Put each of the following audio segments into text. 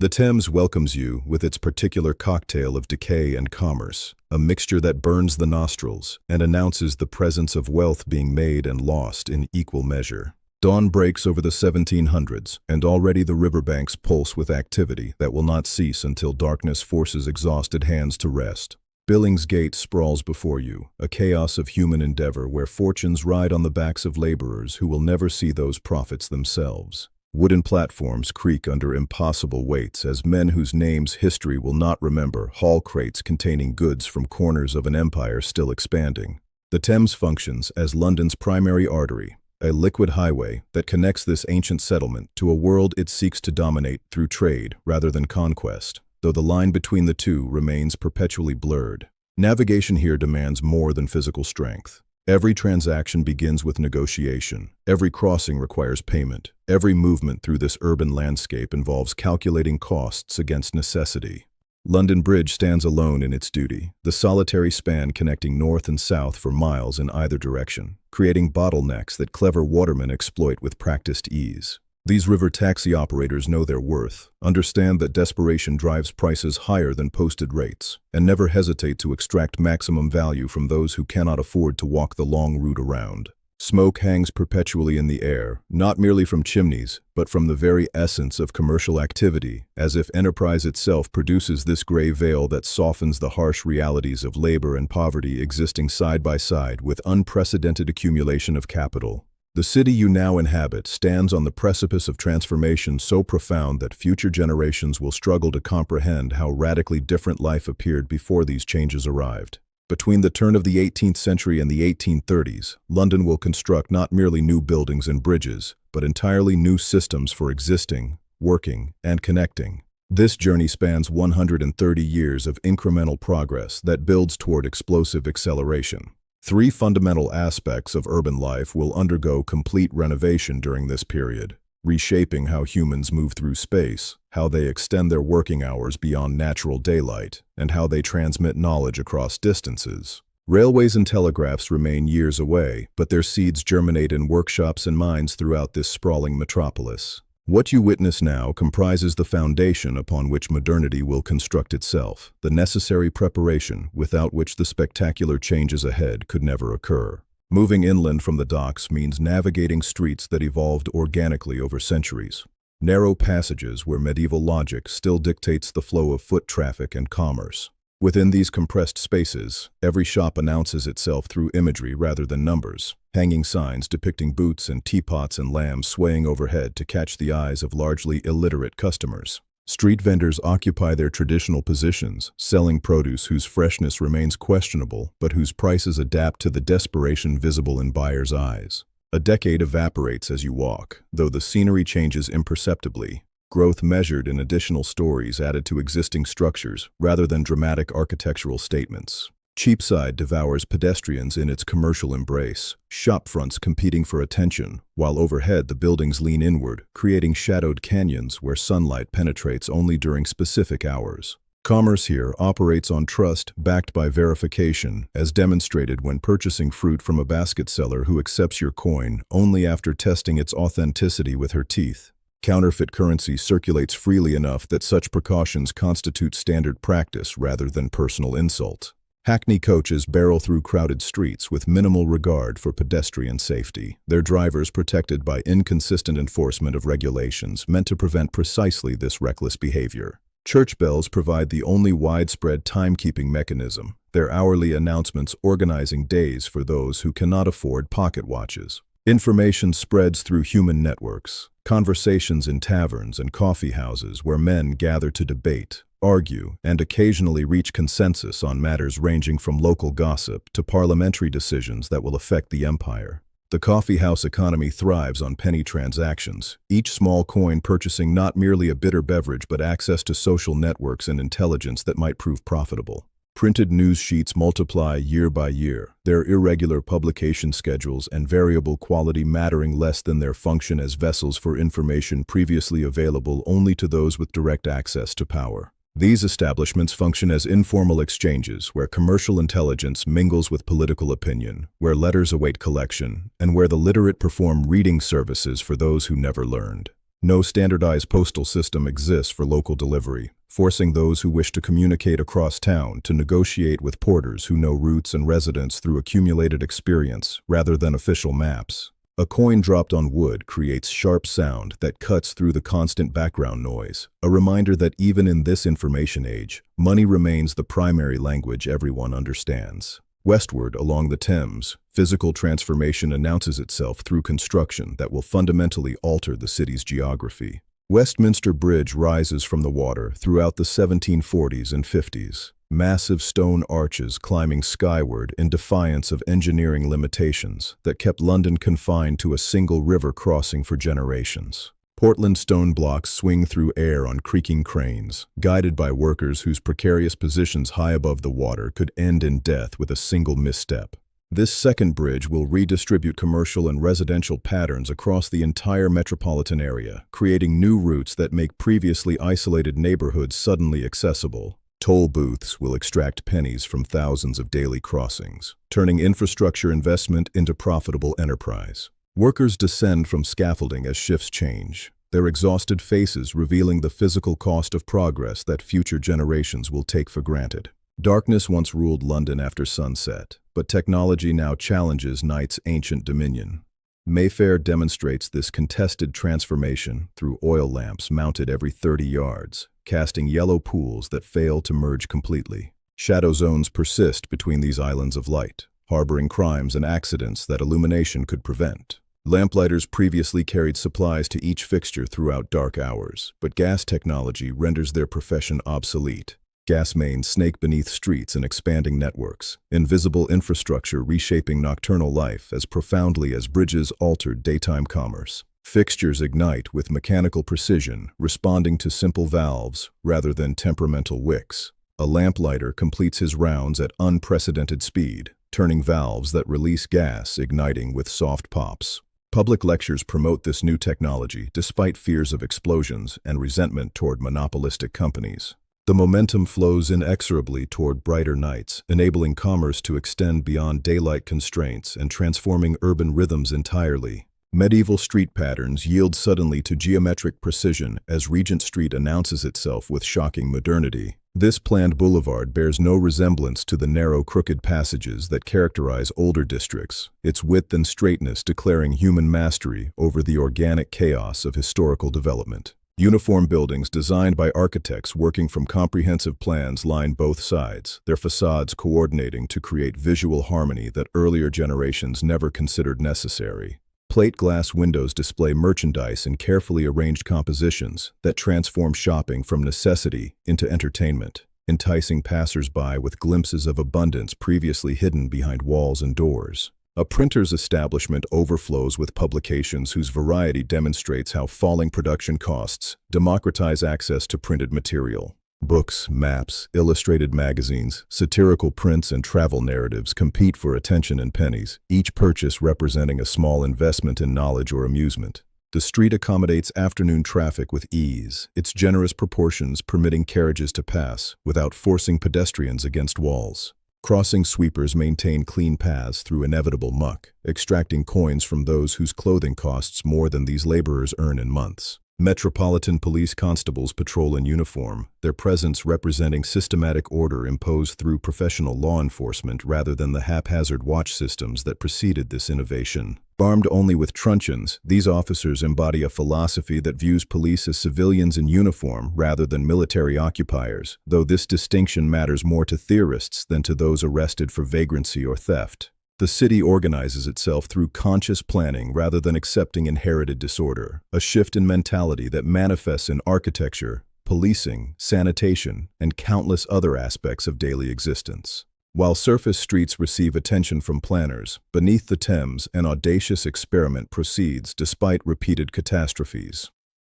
The Thames welcomes you with its particular cocktail of decay and commerce, a mixture that burns the nostrils and announces the presence of wealth being made and lost in equal measure. Dawn breaks over the 1700s, and already the riverbanks pulse with activity that will not cease until darkness forces exhausted hands to rest. Billingsgate sprawls before you, a chaos of human endeavor where fortunes ride on the backs of laborers who will never see those profits themselves. Wooden platforms creak under impossible weights as men whose names history will not remember haul crates containing goods from corners of an empire still expanding. The Thames functions as London's primary artery, a liquid highway that connects this ancient settlement to a world it seeks to dominate through trade rather than conquest, though the line between the two remains perpetually blurred. Navigation here demands more than physical strength. Every transaction begins with negotiation. Every crossing requires payment. Every movement through this urban landscape involves calculating costs against necessity. London Bridge stands alone in its duty, the solitary span connecting north and south for miles in either direction, creating bottlenecks that clever watermen exploit with practiced ease. These river taxi operators know their worth, understand that desperation drives prices higher than posted rates, and never hesitate to extract maximum value from those who cannot afford to walk the long route around. Smoke hangs perpetually in the air, not merely from chimneys, but from the very essence of commercial activity, as if enterprise itself produces this gray veil that softens the harsh realities of labor and poverty existing side by side with unprecedented accumulation of capital. The city you now inhabit stands on the precipice of transformation so profound that future generations will struggle to comprehend how radically different life appeared before these changes arrived. Between the turn of the 18th century and the 1830s, London will construct not merely new buildings and bridges, but entirely new systems for existing, working, and connecting. This journey spans 130 years of incremental progress that builds toward explosive acceleration. Three fundamental aspects of urban life will undergo complete renovation during this period: reshaping how humans move through space, how they extend their working hours beyond natural daylight, and how they transmit knowledge across distances. Railways and telegraphs remain years away, but their seeds germinate in workshops and mines throughout this sprawling metropolis. What you witness now comprises the foundation upon which modernity will construct itself, the necessary preparation without which the spectacular changes ahead could never occur. Moving inland from the docks means navigating streets that evolved organically over centuries. Narrow passages where medieval logic still dictates the flow of foot traffic and commerce. Within these compressed spaces, every shop announces itself through imagery rather than numbers. Hanging signs depicting boots and teapots and lambs swaying overhead to catch the eyes of largely illiterate customers. Street vendors occupy their traditional positions, selling produce whose freshness remains questionable, but whose prices adapt to the desperation visible in buyers' eyes. A decade evaporates as you walk, though the scenery changes imperceptibly, growth measured in additional stories added to existing structures rather than dramatic architectural statements. Cheapside devours pedestrians in its commercial embrace, shopfronts competing for attention, while overhead the buildings lean inward, creating shadowed canyons where sunlight penetrates only during specific hours. Commerce here operates on trust backed by verification, as demonstrated when purchasing fruit from a basket seller who accepts your coin only after testing its authenticity with her teeth. Counterfeit currency circulates freely enough that such precautions constitute standard practice rather than personal insult. Hackney coaches barrel through crowded streets with minimal regard for pedestrian safety, their drivers protected by inconsistent enforcement of regulations meant to prevent precisely this reckless behavior. Church bells provide the only widespread timekeeping mechanism, their hourly announcements organizing days for those who cannot afford pocket watches. Information spreads through human networks, conversations in taverns and coffee houses where men gather to debate, argue, and occasionally reach consensus on matters ranging from local gossip to parliamentary decisions that will affect the empire. The coffeehouse economy thrives on penny transactions, each small coin purchasing not merely a bitter beverage but access to social networks and intelligence that might prove profitable. Printed news sheets multiply year by year, their irregular publication schedules and variable quality mattering less than their function as vessels for information previously available only to those with direct access to power. These establishments function as informal exchanges where commercial intelligence mingles with political opinion, where letters await collection, and where the literate perform reading services for those who never learned. No standardized postal system exists for local delivery, forcing those who wish to communicate across town to negotiate with porters who know routes and residents through accumulated experience rather than official maps. A coin dropped on wood creates sharp sound that cuts through the constant background noise, a reminder that even in this information age, money remains the primary language everyone understands. Westward along the Thames, physical transformation announces itself through construction that will fundamentally alter the city's geography. Westminster Bridge rises from the water throughout the 1740s and 50s. Massive stone arches climbing skyward in defiance of engineering limitations that kept London confined to a single river crossing for generations. Portland stone blocks swing through air on creaking cranes, guided by workers whose precarious positions high above the water could end in death with a single misstep. This second bridge will redistribute commercial and residential patterns across the entire metropolitan area, creating new routes that make previously isolated neighborhoods suddenly accessible. Toll booths will extract pennies from thousands of daily crossings, turning infrastructure investment into profitable enterprise. Workers descend from scaffolding as shifts change, their exhausted faces revealing the physical cost of progress that future generations will take for granted. Darkness once ruled London after sunset, but technology now challenges night's ancient dominion. Mayfair demonstrates this contested transformation through oil lamps mounted every 30 yards, casting yellow pools that fail to merge completely. Shadow zones persist between these islands of light, harboring crimes and accidents that illumination could prevent. Lamplighters previously carried supplies to each fixture throughout dark hours, but gas technology renders their profession obsolete. Gas mains snake beneath streets and expanding networks, invisible infrastructure reshaping nocturnal life as profoundly as bridges altered daytime commerce. Fixtures ignite with mechanical precision, responding to simple valves rather than temperamental wicks. A lamplighter completes his rounds at unprecedented speed, turning valves that release gas igniting with soft pops. Public lectures promote this new technology despite fears of explosions and resentment toward monopolistic companies. The momentum flows inexorably toward brighter nights, enabling commerce to extend beyond daylight constraints and transforming urban rhythms entirely. Medieval street patterns yield suddenly to geometric precision as Regent Street announces itself with shocking modernity. This planned boulevard bears no resemblance to the narrow, crooked passages that characterize older districts, its width and straightness declaring human mastery over the organic chaos of historical development. Uniform buildings designed by architects working from comprehensive plans line both sides, their facades coordinating to create visual harmony that earlier generations never considered necessary. Plate glass windows display merchandise in carefully arranged compositions that transform shopping from necessity into entertainment, enticing passers-by with glimpses of abundance previously hidden behind walls and doors. A printer's establishment overflows with publications whose variety demonstrates how falling production costs democratize access to printed material. Books, maps, illustrated magazines, satirical prints, and travel narratives compete for attention and pennies, each purchase representing a small investment in knowledge or amusement. The street accommodates afternoon traffic with ease, its generous proportions permitting carriages to pass without forcing pedestrians against walls. Crossing sweepers maintain clean paths through inevitable muck, extracting coins from those whose clothing costs more than these laborers earn in months. Metropolitan Police constables patrol in uniform, their presence representing systematic order imposed through professional law enforcement rather than the haphazard watch systems that preceded this innovation. Armed only with truncheons, these officers embody a philosophy that views police as civilians in uniform rather than military occupiers, though this distinction matters more to theorists than to those arrested for vagrancy or theft. The city organizes itself through conscious planning rather than accepting inherited disorder, a shift in mentality that manifests in architecture, policing, sanitation, and countless other aspects of daily existence. While surface streets receive attention from planners, beneath the Thames an audacious experiment proceeds despite repeated catastrophes.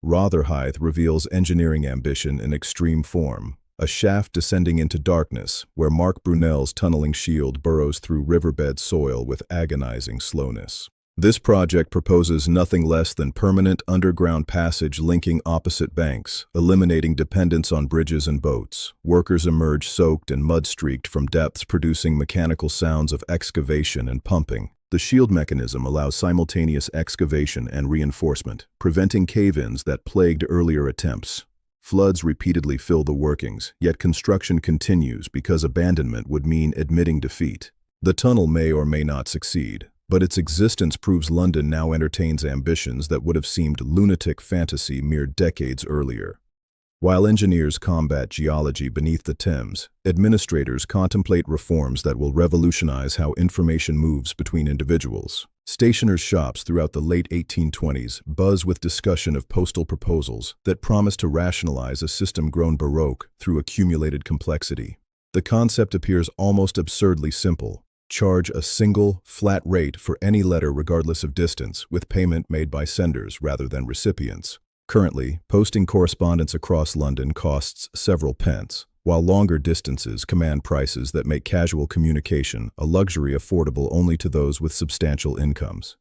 Rotherhithe reveals engineering ambition in extreme form. A shaft descending into darkness, where Mark Brunel's tunneling shield burrows through riverbed soil with agonizing slowness. This project proposes nothing less than permanent underground passage linking opposite banks, eliminating dependence on bridges and boats. Workers emerge soaked and mud-streaked from depths producing mechanical sounds of excavation and pumping. The shield mechanism allows simultaneous excavation and reinforcement, preventing cave-ins that plagued earlier attempts. Floods repeatedly fill the workings, yet construction continues because abandonment would mean admitting defeat. The tunnel may or may not succeed, but its existence proves London now entertains ambitions that would have seemed lunatic fantasy mere decades earlier. While engineers combat geology beneath the Thames, administrators contemplate reforms that will revolutionize how information moves between individuals. Stationers' shops throughout the late 1820s buzz with discussion of postal proposals that promise to rationalize a system grown baroque through accumulated complexity. The concept appears almost absurdly simple. Charge a single, flat rate for any letter regardless of distance, with payment made by senders rather than recipients. Currently, posting correspondence across London costs several pence, while longer distances command prices that make casual communication a luxury affordable only to those with substantial incomes.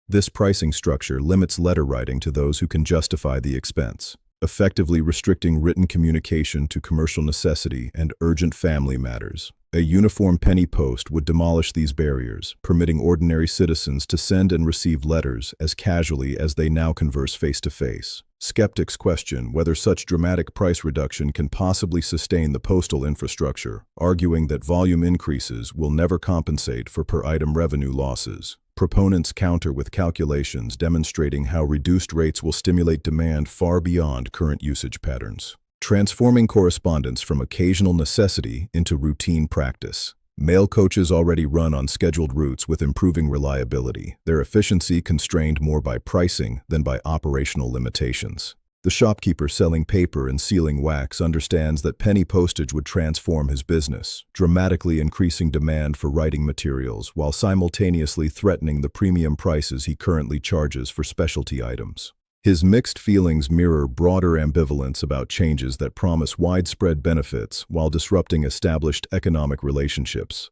This pricing structure limits letter writing to those who can justify the expense, effectively restricting written communication to commercial necessity and urgent family matters. A uniform penny post would demolish these barriers, permitting ordinary citizens to send and receive letters as casually as they now converse face-to-face. Skeptics question whether such dramatic price reduction can possibly sustain the postal infrastructure, arguing that volume increases will never compensate for per-item revenue losses. Proponents counter with calculations demonstrating how reduced rates will stimulate demand far beyond current usage patterns, transforming correspondence from occasional necessity into routine practice. Mail coaches already run on scheduled routes with improving reliability, their efficiency constrained more by pricing than by operational limitations. The shopkeeper selling paper and sealing wax understands that penny postage would transform his business, dramatically increasing demand for writing materials while simultaneously threatening the premium prices he currently charges for specialty items. His mixed feelings mirror broader ambivalence about changes that promise widespread benefits while disrupting established economic relationships.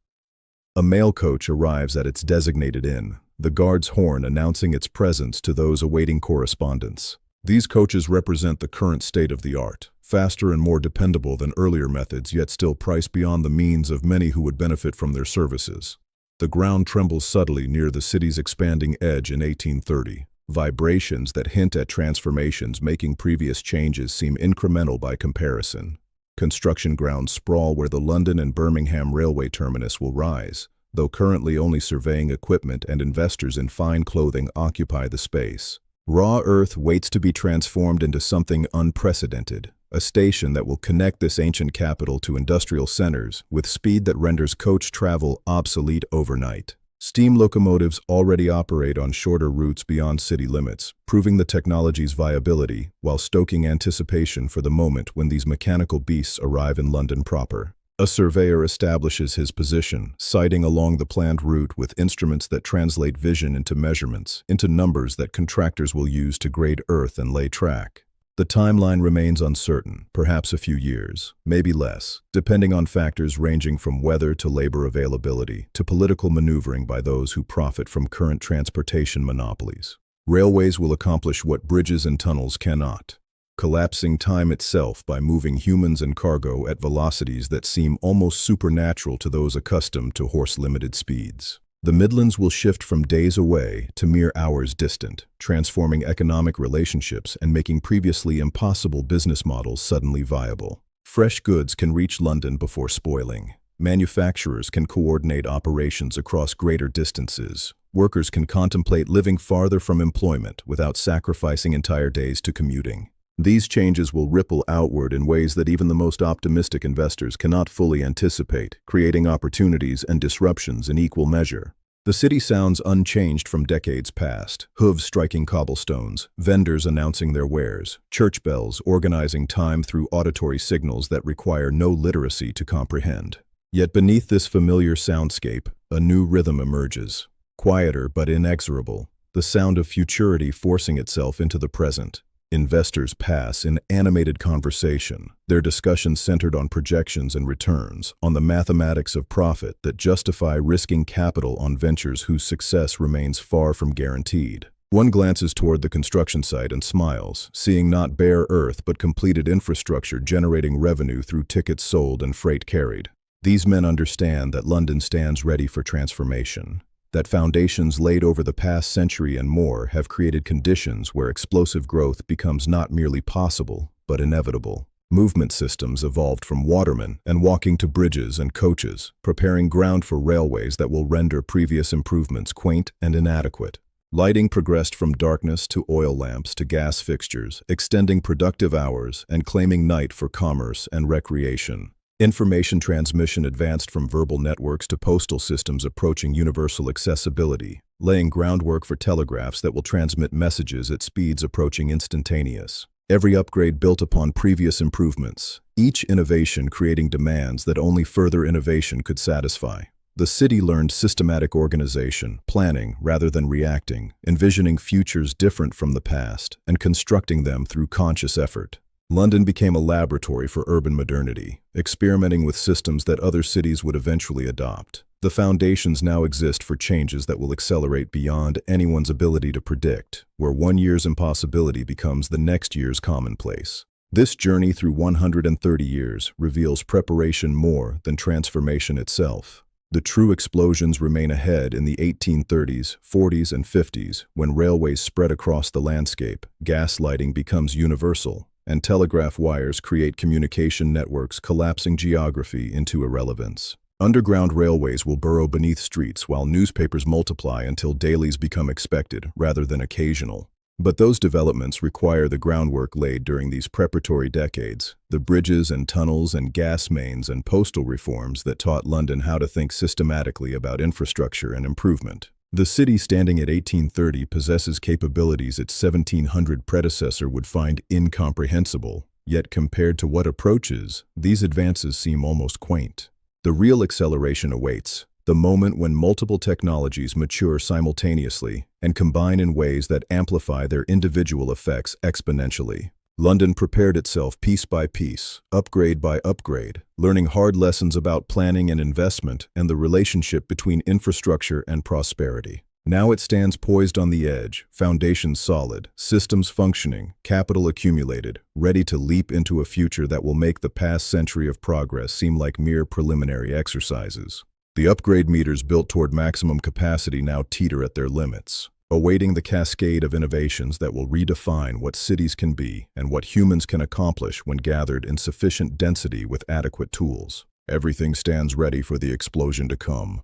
A mail coach arrives at its designated inn, the guard's horn announcing its presence to those awaiting correspondence. These coaches represent the current state of the art, faster and more dependable than earlier methods, yet still priced beyond the means of many who would benefit from their services. The ground trembles subtly near the city's expanding edge in 1830. Vibrations that hint at transformations making previous changes seem incremental by comparison. Construction grounds sprawl where the London and Birmingham railway terminus will rise, though currently only surveying equipment and investors in fine clothing occupy the space. Raw earth waits to be transformed into something unprecedented, a station that will connect this ancient capital to industrial centers with speed that renders coach travel obsolete overnight. Steam locomotives already operate on shorter routes beyond city limits, proving the technology's viability while stoking anticipation for the moment when these mechanical beasts arrive in London proper. A surveyor establishes his position, sighting along the planned route with instruments that translate vision into measurements, into numbers that contractors will use to grade earth and lay track. The timeline remains uncertain, perhaps a few years, maybe less, depending on factors ranging from weather to labor availability to political maneuvering by those who profit from current transportation monopolies. Railways will accomplish what bridges and tunnels cannot, collapsing time itself by moving humans and cargo at velocities that seem almost supernatural to those accustomed to horse-limited speeds. The Midlands will shift from days away to mere hours distant, transforming economic relationships and making previously impossible business models suddenly viable. Fresh goods can reach London before spoiling. Manufacturers can coordinate operations across greater distances. Workers can contemplate living farther from employment without sacrificing entire days to commuting. These changes will ripple outward in ways that even the most optimistic investors cannot fully anticipate, creating opportunities and disruptions in equal measure. The city sounds unchanged from decades past, hooves striking cobblestones, vendors announcing their wares, church bells organizing time through auditory signals that require no literacy to comprehend. Yet beneath this familiar soundscape, a new rhythm emerges, quieter but inexorable, the sound of futurity forcing itself into the present. Investors pass in animated conversation, their discussions centered on projections and returns, on the mathematics of profit that justify risking capital on ventures whose success remains far from guaranteed. One glances toward the construction site and smiles, seeing not bare earth but completed infrastructure generating revenue through tickets sold and freight carried. These men understand that London stands ready for transformation. that foundations laid over the past century and more have created conditions where explosive growth becomes not merely possible, but inevitable. Movement systems evolved from watermen and walking to bridges and coaches, preparing ground for railways that will render previous improvements quaint and inadequate. Lighting progressed from darkness to oil lamps to gas fixtures, extending productive hours and claiming night for commerce and recreation. Information transmission advanced from verbal networks to postal systems approaching universal accessibility, laying groundwork for telegraphs that will transmit messages at speeds approaching instantaneous. Every upgrade built upon previous improvements, each innovation creating demands that only further innovation could satisfy. The city learned systematic organization, planning rather than reacting, envisioning futures different from the past, and constructing them through conscious effort. London became a laboratory for urban modernity, experimenting with systems that other cities would eventually adopt. The foundations now exist for changes that will accelerate beyond anyone's ability to predict, where one year's impossibility becomes the next year's commonplace. This journey through 130 years reveals preparation more than transformation itself. The true explosions remain ahead in the 1830s, 40s, and 50s, when railways spread across the landscape, gas lighting becomes universal, and telegraph wires create communication networks collapsing geography into irrelevance. Underground railways will burrow beneath streets while newspapers multiply until dailies become expected rather than occasional. But those developments require the groundwork laid during these preparatory decades, the bridges and tunnels and gas mains and postal reforms that taught London how to think systematically about infrastructure and improvement. The city standing at 1830 possesses capabilities its 1700 predecessor would find incomprehensible, yet compared to what approaches, these advances seem almost quaint. The real acceleration awaits, the moment when multiple technologies mature simultaneously and combine in ways that amplify their individual effects exponentially. London prepared itself piece by piece, upgrade by upgrade, learning hard lessons about planning and investment and the relationship between infrastructure and prosperity. Now it stands poised on the edge, foundations solid, systems functioning, capital accumulated, ready to leap into a future that will make the past century of progress seem like mere preliminary exercises. The upgrade meters built toward maximum capacity now teeter at their limits, awaiting the cascade of innovations that will redefine what cities can be and what humans can accomplish when gathered in sufficient density with adequate tools. Everything stands ready for the explosion to come.